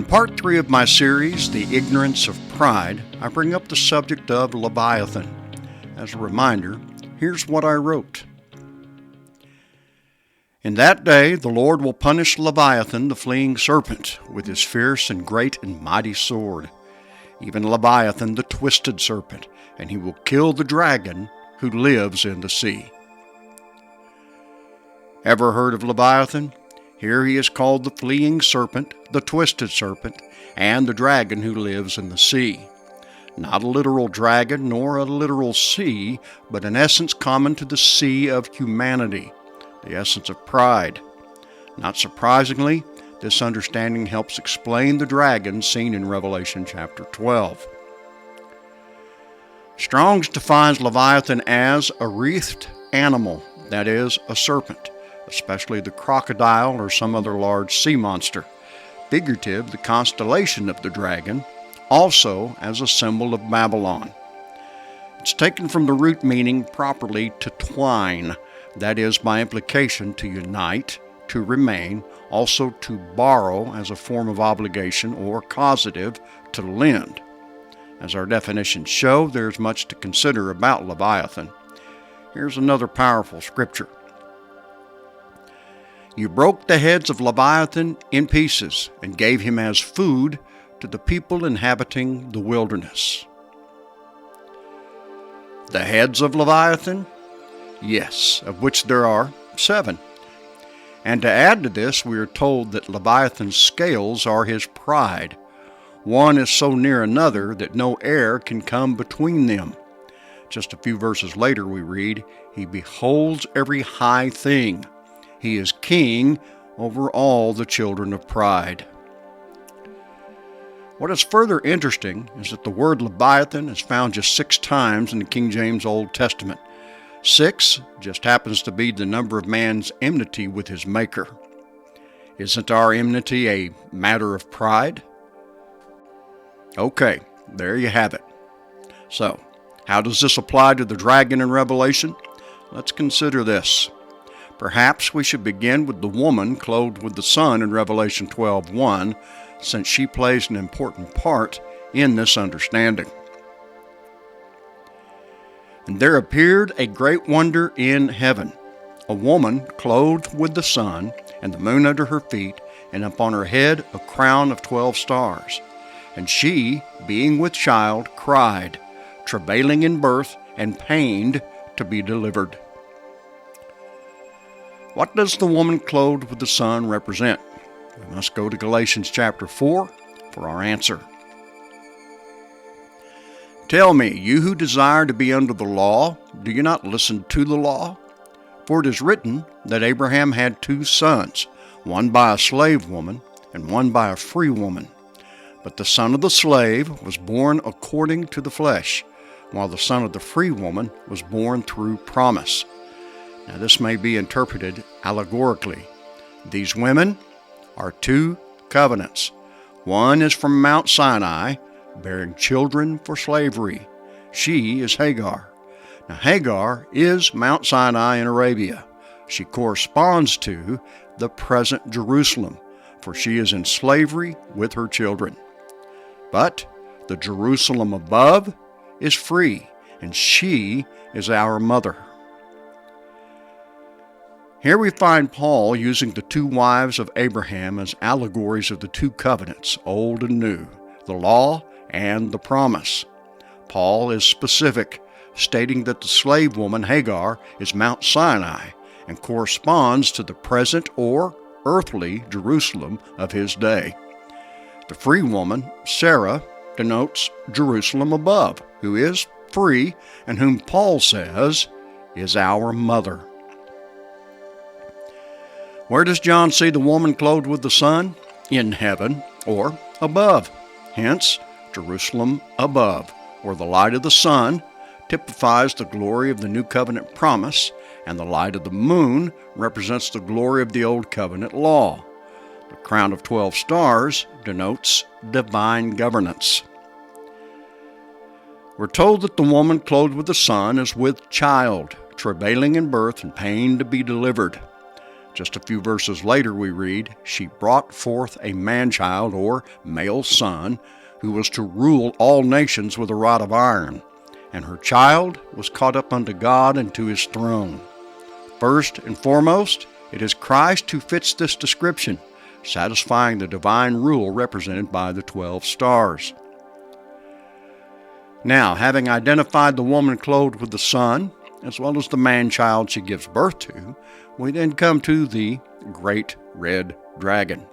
In part 3 of my series, The Ignorance of Pride, I bring up the subject of Leviathan. As a reminder, here's what I wrote. In that day the Lord will punish Leviathan, the fleeing serpent, with his fierce and great and mighty sword, even Leviathan, the twisted serpent, and he will kill the dragon who lives in the sea. Ever heard of Leviathan? Here he is called the fleeing serpent, the twisted serpent, and the dragon who lives in the sea. Not a literal dragon nor a literal sea, but an essence common to the sea of humanity, the essence of pride. Not surprisingly, this understanding helps explain the dragon seen in Revelation chapter 12. Strong's defines Leviathan as a wreathed animal, that is, a serpent, especially the crocodile or some other large sea monster. Figurative, the constellation of the dragon, also as a symbol of Babylon. It's taken from the root meaning properly to twine, that is, by implication, to unite, to remain, also to borrow as a form of obligation, or causative, to lend. As our definitions show, there's much to consider about Leviathan. Here's another powerful scripture. You broke the heads of Leviathan in pieces and gave him as food to the people inhabiting the wilderness. The heads of Leviathan? Yes, of which there are 7. And to add to this, we are told that Leviathan's scales are his pride. One is so near another that no air can come between them. Just a few verses later we read, he beholds every high thing. He is king over all the children of pride. What is further interesting is that the word Leviathan is found just 6 times in the King James Old Testament. 6 just happens to be the number of man's enmity with his Maker. Isn't our enmity a matter of pride? Okay, there you have it. So, how does this apply to the dragon in Revelation? Let's consider this. Perhaps we should begin with the woman clothed with the sun in Revelation 12:1, since she plays an important part in this understanding. And there appeared a great wonder in heaven, a woman clothed with the sun, and the moon under her feet, and upon her head a crown of 12 stars. And she, being with child, cried, travailing in birth, and pained to be delivered. What does the woman clothed with the sun represent? We must go to Galatians chapter 4 for our answer. Tell me, you who desire to be under the law, do you not listen to the law? For it is written that Abraham had 2 sons, one by a slave woman and one by a free woman. But the son of the slave was born according to the flesh, while the son of the free woman was born through promise. Now this may be interpreted allegorically. These women are 2 covenants. One is from Mount Sinai, bearing children for slavery. She is Hagar. Now Hagar is Mount Sinai in Arabia. She corresponds to the present Jerusalem, for she is in slavery with her children. But the Jerusalem above is free, and she is our mother. Here we find Paul using the 2 wives of Abraham as allegories of the 2 covenants, old and new, the law and the promise. Paul is specific, stating that the slave woman Hagar is Mount Sinai and corresponds to the present or earthly Jerusalem of his day. The free woman, Sarah, denotes Jerusalem above, who is free and whom Paul says is our mother. Where does John see the woman clothed with the sun? In heaven, or above. Hence, Jerusalem above, where the light of the sun typifies the glory of the new covenant promise, and the light of the moon represents the glory of the old covenant law. The crown of 12 stars denotes divine governance. We're told that the woman clothed with the sun is with child, travailing in birth and pain to be delivered. Just a few verses later we read, "She brought forth a man-child," or male son, "who was to rule all nations with a rod of iron. And her child was caught up unto God and to his throne." First and foremost, it is Christ who fits this description, satisfying the divine rule represented by the 12 stars. Now, having identified the woman clothed with the sun, as well as the man-child she gives birth to, we then come to the great red dragon.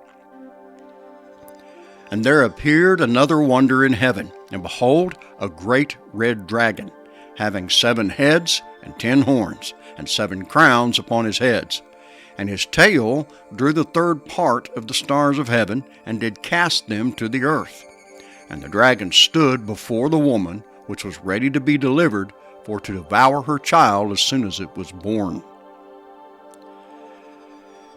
"And there appeared another wonder in heaven, and behold, a great red dragon, having 7 heads and 10 horns, and 7 crowns upon his heads. And his tail drew the 3rd part of the stars of heaven, and did cast them to the earth. And the dragon stood before the woman, which was ready to be delivered, for to devour her child as soon as it was born."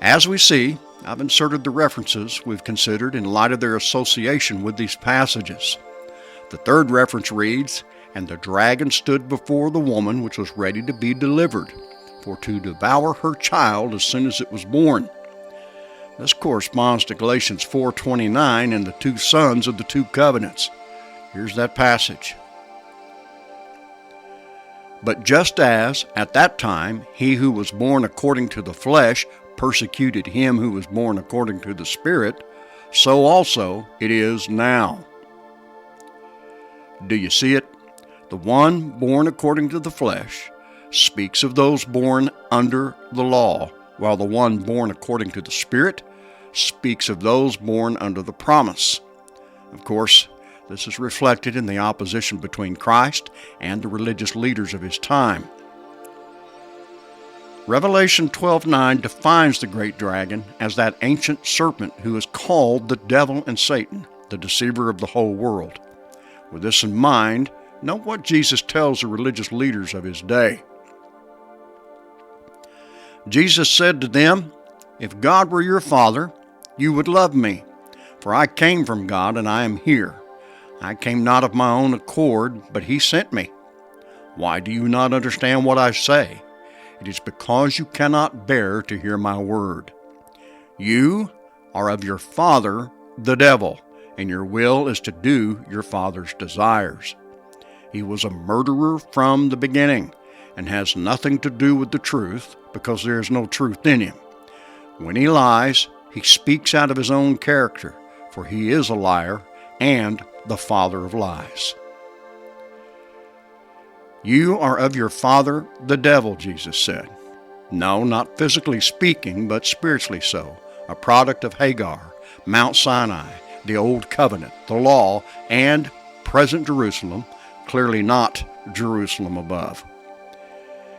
As we see, I've inserted the references we've considered in light of their association with these passages. The 3rd reference reads, "And the dragon stood before the woman which was ready to be delivered, for to devour her child as soon as it was born." This corresponds to Galatians 4:29 and the 2 sons of the 2 covenants. Here's that passage. "But just as, at that time, he who was born according to the flesh persecuted him who was born according to the Spirit, so also it is now." Do you see it? The one born according to the flesh speaks of those born under the law, while the one born according to the Spirit speaks of those born under the promise. Of course, this is reflected in the opposition between Christ and the religious leaders of his time. Revelation 12:9 defines the great dragon as that ancient serpent who is called the devil and Satan, the deceiver of the whole world. With this in mind, note what Jesus tells the religious leaders of his day. Jesus said to them, "If God were your Father, you would love me, for I came from God and I am here. I came not of my own accord, but he sent me. Why do you not understand what I say? It is because you cannot bear to hear my word. You are of your father, the devil, and your will is to do your father's desires. He was a murderer from the beginning, and has nothing to do with the truth, because there is no truth in him. When he lies, he speaks out of his own character, for he is a liar and the father of lies." You are of your father, the devil, Jesus said. No, not physically speaking, but spiritually so, a product of Hagar, Mount Sinai, the Old Covenant, the law, and present Jerusalem, clearly not Jerusalem above.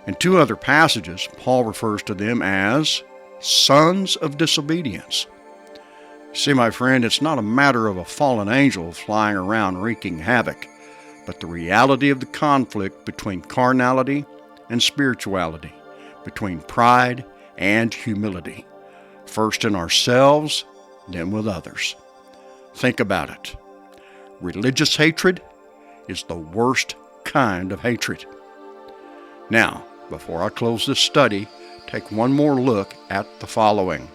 In 2 other passages, Paul refers to them as sons of disobedience. See, my friend, it's not a matter of a fallen angel flying around wreaking havoc, but the reality of the conflict between carnality and spirituality, between pride and humility, first in ourselves, then with others. Think about it. Religious hatred is the worst kind of hatred. Now, before I close this study, take one more look at the following.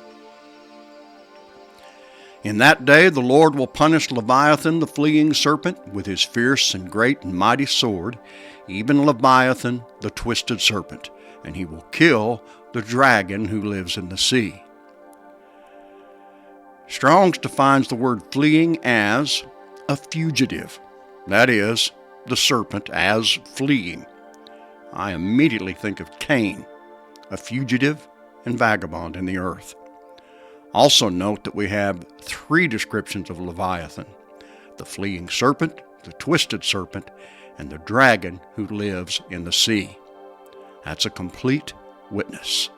In that day the Lord will punish Leviathan the fleeing serpent with his fierce and great and mighty sword, even Leviathan the twisted serpent, and he will kill the dragon who lives in the sea. Strong's defines the word fleeing as a fugitive, that is, the serpent as fleeing. I immediately think of Cain, a fugitive and vagabond in the earth. Also note that we have 3 descriptions of Leviathan: the fleeing serpent, the twisted serpent, and the dragon who lives in the sea. That's a complete witness.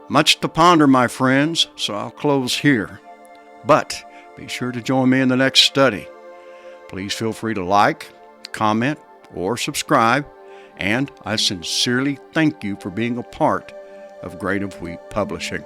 Much to ponder, my friends, so I'll close here. But be sure to join me in the next study. Please feel free to like, comment, or subscribe, and I sincerely thank you for being a part of Grain of Wheat Publishing.